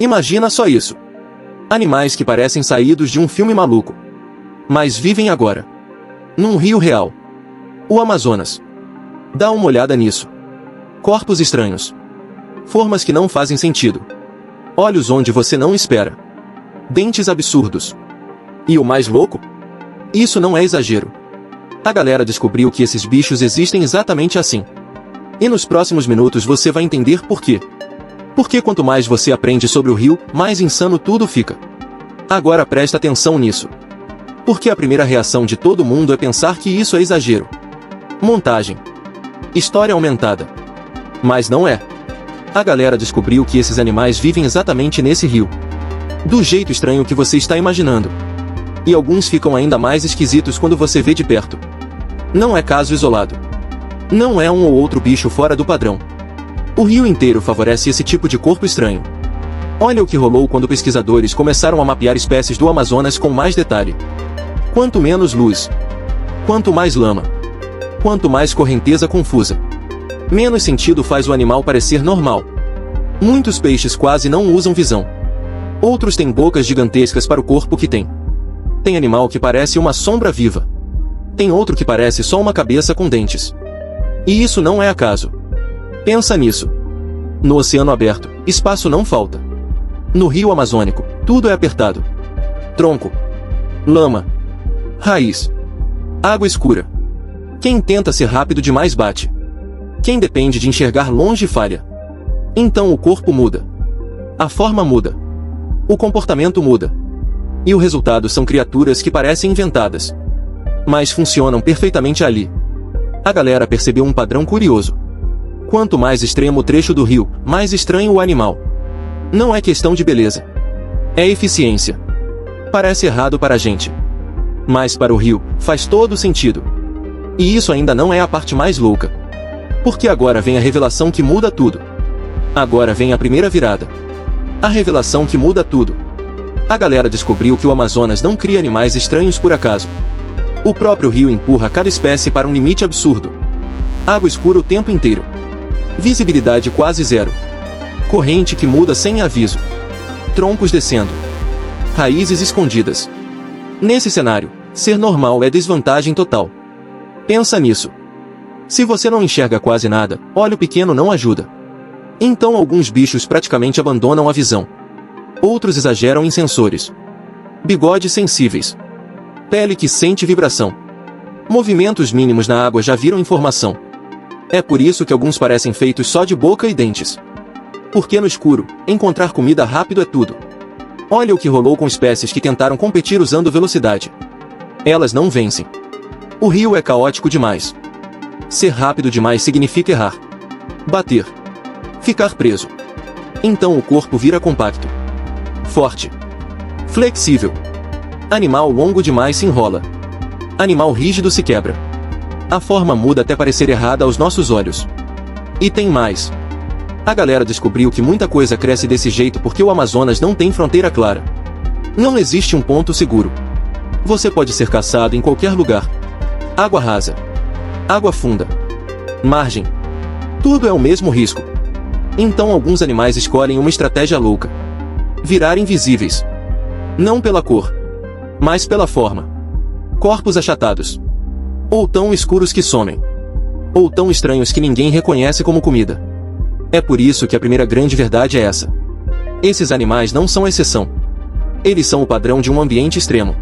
Imagina só isso. Animais que parecem saídos de um filme maluco. Mas vivem agora. Num rio real. O Amazonas. Dá uma olhada nisso. Corpos estranhos. Formas que não fazem sentido. Olhos onde você não espera. Dentes absurdos. E o mais louco? Isso não é exagero. A galera descobriu que esses bichos existem exatamente assim. E nos próximos minutos você vai entender por quê. Porque quanto mais você aprende sobre o rio, mais insano tudo fica. Agora presta atenção nisso. Porque a primeira reação de todo mundo é pensar que isso é exagero. Montagem. História aumentada. Mas não é. A galera descobriu que esses animais vivem exatamente nesse rio. Do jeito estranho que você está imaginando. E alguns ficam ainda mais esquisitos quando você vê de perto. Não é caso isolado. Não é um ou outro bicho fora do padrão. O rio inteiro favorece esse tipo de corpo estranho. Olha o que rolou quando pesquisadores começaram a mapear espécies do Amazonas com mais detalhe. Quanto menos luz. Quanto mais lama. Quanto mais correnteza confusa. Menos sentido faz o animal parecer normal. Muitos peixes quase não usam visão. Outros têm bocas gigantescas para o corpo que tem. Tem animal que parece uma sombra viva. Tem outro que parece só uma cabeça com dentes. E isso não é acaso. Pensa nisso. No oceano aberto, espaço não falta. No rio amazônico, tudo é apertado. Tronco. Lama. Raiz. Água escura. Quem tenta ser rápido demais bate. Quem depende de enxergar longe falha. Então o corpo muda. A forma muda. O comportamento muda. E o resultado são criaturas que parecem inventadas. Mas funcionam perfeitamente ali. A galera percebeu um padrão curioso. Quanto mais extremo o trecho do rio, mais estranho o animal. Não é questão de beleza. É eficiência. Parece errado para a gente. Mas para o rio, faz todo sentido. E isso ainda não é a parte mais louca. Porque agora vem a revelação que muda tudo. Agora vem a primeira virada. A revelação que muda tudo. A galera descobriu que o Amazonas não cria animais estranhos por acaso. O próprio rio empurra cada espécie para um limite absurdo. Água escura o tempo inteiro. Visibilidade quase zero. Corrente que muda sem aviso. Troncos descendo. Raízes escondidas. Nesse cenário, ser normal é desvantagem total. Pensa nisso. Se você não enxerga quase nada, olho pequeno não ajuda. Então alguns bichos praticamente abandonam a visão. Outros exageram em sensores. Bigodes sensíveis. Pele que sente vibração. Movimentos mínimos na água já viram informação. É por isso que alguns parecem feitos só de boca e dentes. Porque no escuro, encontrar comida rápido é tudo. Olha o que rolou com espécies que tentaram competir usando velocidade. Elas não vencem. O rio é caótico demais. Ser rápido demais significa errar. Bater. Ficar preso. Então o corpo vira compacto. Forte. Flexível. Animal longo demais se enrola. Animal rígido se quebra. A forma muda até parecer errada aos nossos olhos. E tem mais. A galera descobriu que muita coisa cresce desse jeito porque o Amazonas não tem fronteira clara. Não existe um ponto seguro. Você pode ser caçado em qualquer lugar. Água rasa. Água funda. Margem. Tudo é o mesmo risco. Então alguns animais escolhem uma estratégia louca. Virar invisíveis. Não pela cor, mas pela forma. Corpos achatados. Ou tão escuros que somem. Ou tão estranhos que ninguém reconhece como comida. É por isso que a primeira grande verdade é essa. Esses animais não são exceção. Eles são o padrão de um ambiente extremo.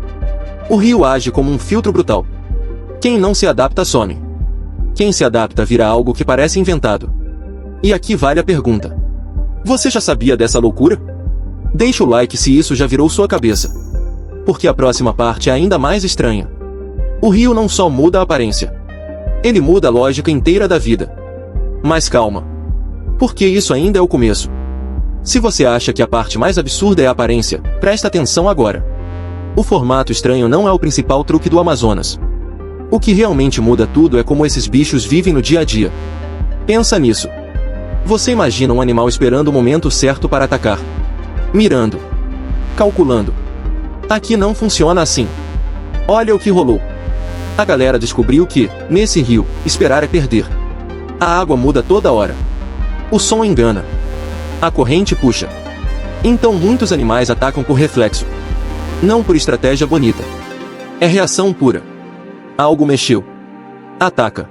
O rio age como um filtro brutal. Quem não se adapta some. Quem se adapta vira algo que parece inventado. E aqui vale a pergunta. Você já sabia dessa loucura? Deixa o like se isso já virou sua cabeça. Porque a próxima parte é ainda mais estranha. O rio não só muda a aparência. Ele muda a lógica inteira da vida. Mas calma. Porque isso ainda é o começo. Se você acha que a parte mais absurda é a aparência, presta atenção agora. O formato estranho não é o principal truque do Amazonas. O que realmente muda tudo é como esses bichos vivem no dia a dia. Pensa nisso. Você imagina um animal esperando o momento certo para atacar. Mirando. Calculando. Aqui não funciona assim. Olha o que rolou. A galera descobriu que, nesse rio, esperar é perder. A água muda toda hora. O som engana. A corrente puxa. Então muitos animais atacam por reflexo. Não por estratégia bonita. É reação pura. Algo mexeu. Ataca.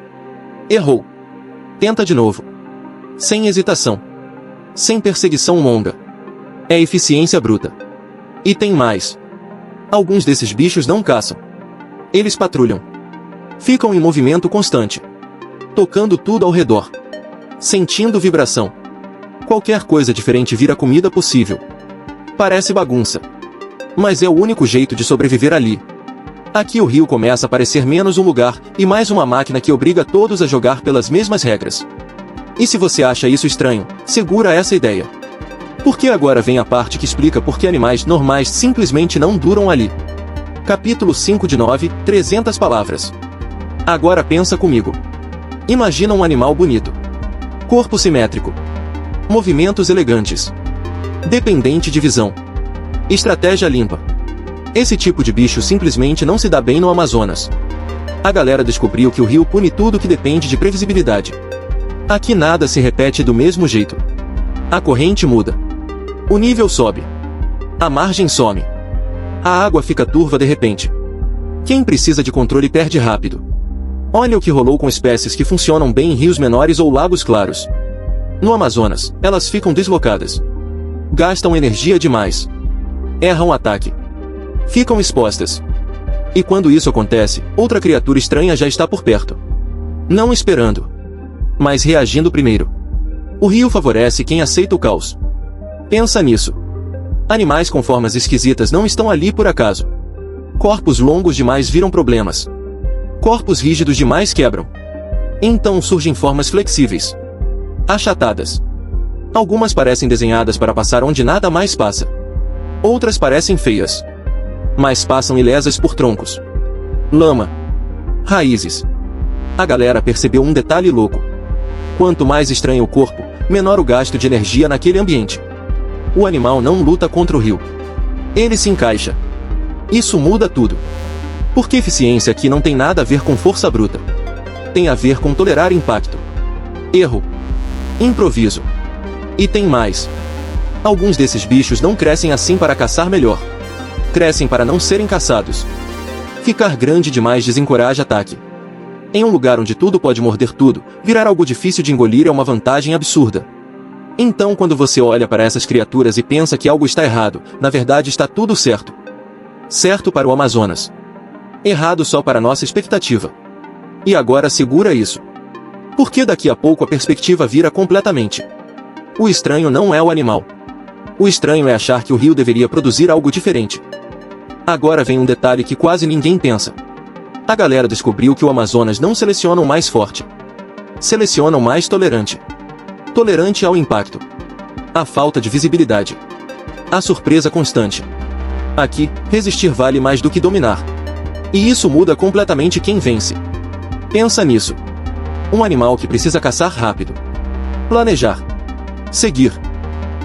Errou. Tenta de novo. Sem hesitação. Sem perseguição longa. É eficiência bruta. E tem mais. Alguns desses bichos não caçam. Eles patrulham. Ficam em movimento constante. Tocando tudo ao redor. Sentindo vibração. Qualquer coisa diferente vira comida possível. Parece bagunça. Mas é o único jeito de sobreviver ali. Aqui o rio começa a parecer menos um lugar e mais uma máquina que obriga todos a jogar pelas mesmas regras. E se você acha isso estranho, segura essa ideia. Porque agora vem a parte que explica por que animais normais simplesmente não duram ali. Capítulo 5 de 9, 300 palavras. Agora pensa comigo. Imagina um animal bonito. Corpo simétrico. Movimentos elegantes. Dependente de visão. Estratégia limpa. Esse tipo de bicho simplesmente não se dá bem no Amazonas. A galera descobriu que o rio pune tudo que depende de previsibilidade. Aqui nada se repete do mesmo jeito. A corrente muda. O nível sobe. A margem some. A água fica turva de repente. Quem precisa de controle perde rápido. Olha o que rolou com espécies que funcionam bem em rios menores ou lagos claros. No Amazonas, elas ficam deslocadas. Gastam energia demais. Erram o ataque. Ficam expostas. E quando isso acontece, outra criatura estranha já está por perto. Não esperando, mas reagindo primeiro. O rio favorece quem aceita o caos. Pensa nisso. Animais com formas esquisitas não estão ali por acaso. Corpos longos demais viram problemas. Corpos rígidos demais quebram. Então surgem formas flexíveis. Achatadas. Algumas parecem desenhadas para passar onde nada mais passa. Outras parecem feias. Mas passam ilesas por troncos. Lama. Raízes. A galera percebeu um detalhe louco. Quanto mais estranho o corpo, menor o gasto de energia naquele ambiente. O animal não luta contra o rio. Ele se encaixa. Isso muda tudo. Porque eficiência aqui não tem nada a ver com força bruta. Tem a ver com tolerar impacto. Erro. Improviso. E tem mais. Alguns desses bichos não crescem assim para caçar melhor. Crescem para não serem caçados. Ficar grande demais desencoraja ataque. Em um lugar onde tudo pode morder tudo, virar algo difícil de engolir é uma vantagem absurda. Então quando você olha para essas criaturas e pensa que algo está errado, na verdade está tudo certo. Certo para o Amazonas. Errado só para nossa expectativa. E agora segura isso. Porque daqui a pouco a perspectiva vira completamente. O estranho não é o animal. O estranho é achar que o rio deveria produzir algo diferente. Agora vem um detalhe que quase ninguém pensa. A galera descobriu que o Amazonas não seleciona o mais forte. Seleciona o mais tolerante. Tolerante ao impacto. À falta de visibilidade. À surpresa constante. Aqui, resistir vale mais do que dominar. E isso muda completamente quem vence. Pensa nisso. Um animal que precisa caçar rápido. Planejar. Seguir.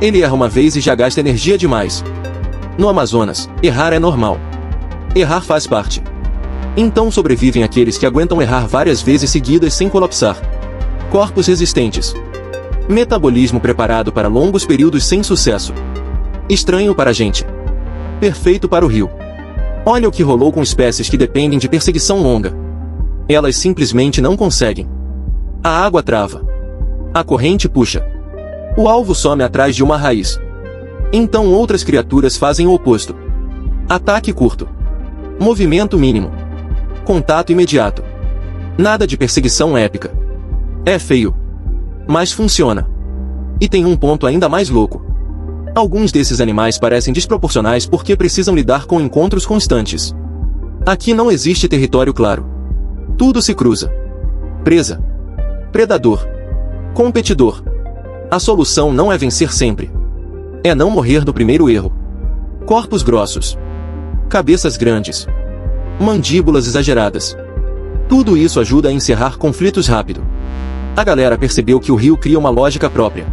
Ele erra uma vez e já gasta energia demais. No Amazonas, errar é normal. Errar faz parte. Então sobrevivem aqueles que aguentam errar várias vezes seguidas sem colapsar. Corpos resistentes. Metabolismo preparado para longos períodos sem sucesso. Estranho para a gente. Perfeito para o rio. Olha o que rolou com espécies que dependem de perseguição longa. Elas simplesmente não conseguem. A água trava. A corrente puxa. O alvo some atrás de uma raiz. Então outras criaturas fazem o oposto. Ataque curto. Movimento mínimo. Contato imediato. Nada de perseguição épica. É feio. Mas funciona. E tem um ponto ainda mais louco. Alguns desses animais parecem desproporcionais porque precisam lidar com encontros constantes. Aqui não existe território claro. Tudo se cruza. Presa. Predador. Competidor. A solução não é vencer sempre. É não morrer no primeiro erro. Corpos grossos. Cabeças grandes. Mandíbulas exageradas. Tudo isso ajuda a encerrar conflitos rápido. A galera percebeu que o rio cria uma lógica própria.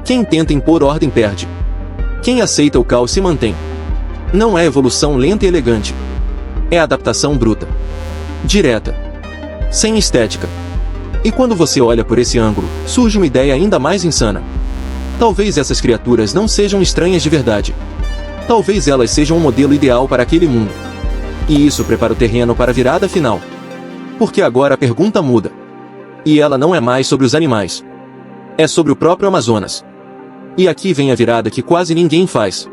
Quem tenta impor ordem perde. Quem aceita o caos se mantém. Não é evolução lenta e elegante. É adaptação bruta. Direta. Sem estética. E quando você olha por esse ângulo, surge uma ideia ainda mais insana. Talvez essas criaturas não sejam estranhas de verdade. Talvez elas sejam um modelo ideal para aquele mundo. E isso prepara o terreno para a virada final. Porque agora a pergunta muda. E ela não é mais sobre os animais. É sobre o próprio Amazonas. E aqui vem a virada que quase ninguém faz.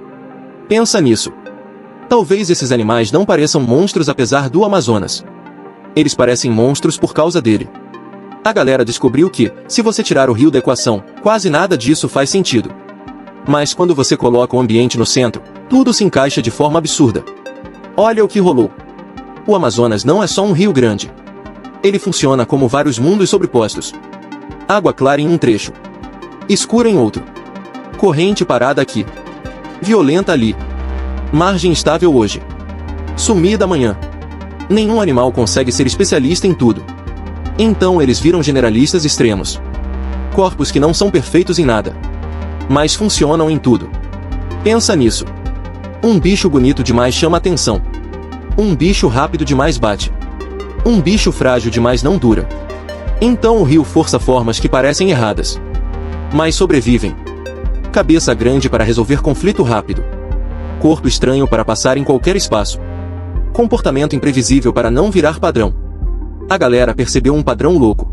Pensa nisso. Talvez esses animais não pareçam monstros apesar do Amazonas. Eles parecem monstros por causa dele. A galera descobriu que, se você tirar o rio da equação, quase nada disso faz sentido. Mas quando você coloca o ambiente no centro, tudo se encaixa de forma absurda. Olha o que rolou. O Amazonas não é só um rio grande. Ele funciona como vários mundos sobrepostos. Água clara em um trecho. Escura em outro. Corrente parada aqui. Violenta ali. Margem estável hoje. Sumida amanhã. Nenhum animal consegue ser especialista em tudo. Então eles viram generalistas extremos. Corpos que não são perfeitos em nada. Mas funcionam em tudo. Pensa nisso. Um bicho bonito demais chama atenção. Um bicho rápido demais bate. Um bicho frágil demais não dura. Então o rio força formas que parecem erradas. Mas sobrevivem. Cabeça grande para resolver conflito rápido. Corpo estranho para passar em qualquer espaço. Comportamento imprevisível para não virar padrão. A galera percebeu um padrão louco.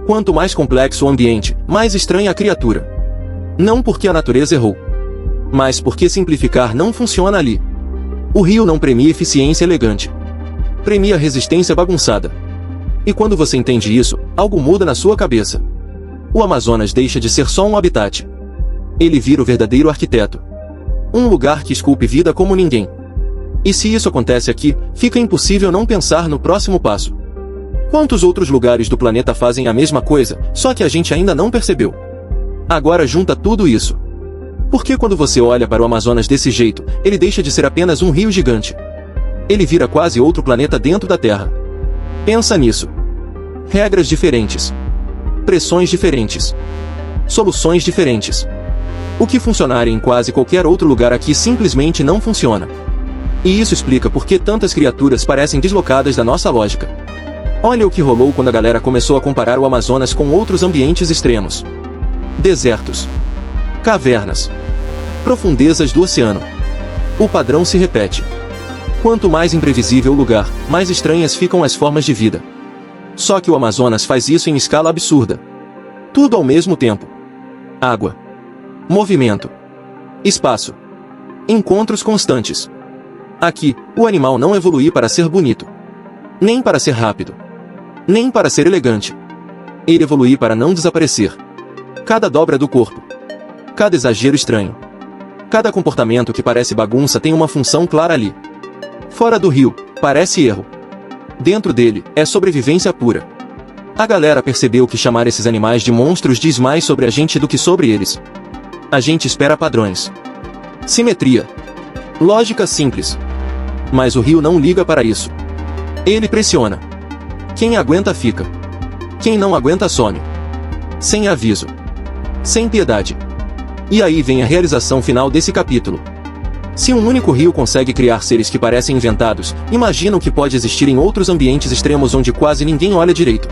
Quanto mais complexo o ambiente, mais estranha a criatura. Não porque a natureza errou, mas porque simplificar não funciona ali. O rio não premia eficiência elegante. Premia resistência bagunçada. E quando você entende isso, algo muda na sua cabeça. O Amazonas deixa de ser só um habitat. Ele vira o verdadeiro arquiteto. Um lugar que esculpe vida como ninguém. E se isso acontece aqui, fica impossível não pensar no próximo passo. Quantos outros lugares do planeta fazem a mesma coisa, só que a gente ainda não percebeu? Agora junta tudo isso. Porque quando você olha para o Amazonas desse jeito, ele deixa de ser apenas um rio gigante. Ele vira quase outro planeta dentro da Terra. Pensa nisso. Regras diferentes. Pressões diferentes. Soluções diferentes. O que funcionaria em quase qualquer outro lugar aqui simplesmente não funciona. E isso explica por que tantas criaturas parecem deslocadas da nossa lógica. Olha o que rolou quando a galera começou a comparar o Amazonas com outros ambientes extremos. Desertos. Cavernas. Profundezas do oceano. O padrão se repete. Quanto mais imprevisível o lugar, mais estranhas ficam as formas de vida. Só que o Amazonas faz isso em escala absurda. Tudo ao mesmo tempo. Água. Movimento. Espaço. Encontros constantes. Aqui, o animal não evolui para ser bonito. Nem para ser rápido. Nem para ser elegante. Ele evolui para não desaparecer. Cada dobra do corpo. Cada exagero estranho. Cada comportamento que parece bagunça tem uma função clara ali. Fora do rio, parece erro. Dentro dele, é sobrevivência pura. A galera percebeu que chamar esses animais de monstros diz mais sobre a gente do que sobre eles. A gente espera padrões. Simetria. Lógica simples. Mas o rio não liga para isso. Ele pressiona. Quem aguenta fica. Quem não aguenta some. Sem aviso. Sem piedade. E aí vem a realização final desse capítulo. Se um único rio consegue criar seres que parecem inventados, imagina o que pode existir em outros ambientes extremos onde quase ninguém olha direito.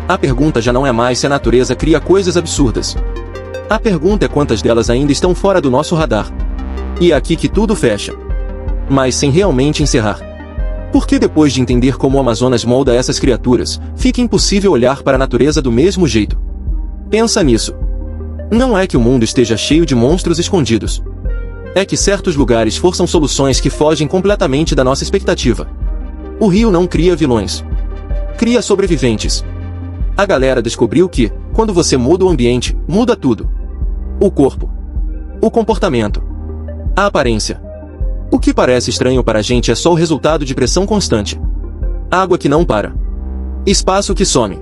A pergunta já não é mais se a natureza cria coisas absurdas. A pergunta é quantas delas ainda estão fora do nosso radar. E é aqui que tudo fecha. Mas sem realmente encerrar. Porque depois de entender como o Amazonas molda essas criaturas, fica impossível olhar para a natureza do mesmo jeito. Pensa nisso. Não é que o mundo esteja cheio de monstros escondidos. É que certos lugares forçam soluções que fogem completamente da nossa expectativa. O rio não cria vilões. Cria sobreviventes. A galera descobriu que, quando você muda o ambiente, muda tudo. O corpo. O comportamento. A aparência. O que parece estranho para a gente é só o resultado de pressão constante. Água que não para. Espaço que some.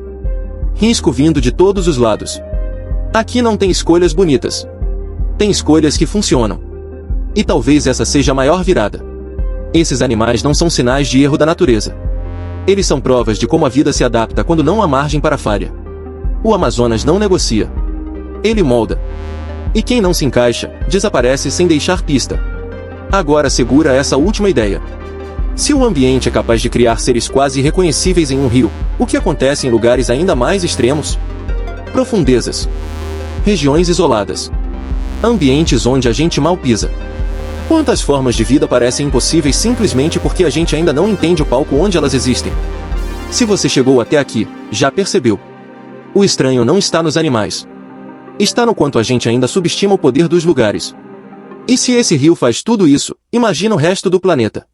Risco vindo de todos os lados. Aqui não tem escolhas bonitas. Tem escolhas que funcionam. E talvez essa seja a maior virada. Esses animais não são sinais de erro da natureza. Eles são provas de como a vida se adapta quando não há margem para falha. O Amazonas não negocia. Ele molda. E quem não se encaixa, desaparece sem deixar pista. Agora segura essa última ideia. Se o ambiente é capaz de criar seres quase irreconhecíveis em um rio, o que acontece em lugares ainda mais extremos? Profundezas. Regiões isoladas. Ambientes onde a gente mal pisa. Quantas formas de vida parecem impossíveis simplesmente porque a gente ainda não entende o palco onde elas existem? Se você chegou até aqui, já percebeu. O estranho não está nos animais. Está no quanto a gente ainda subestima o poder dos lugares. E se esse rio faz tudo isso, imagina o resto do planeta.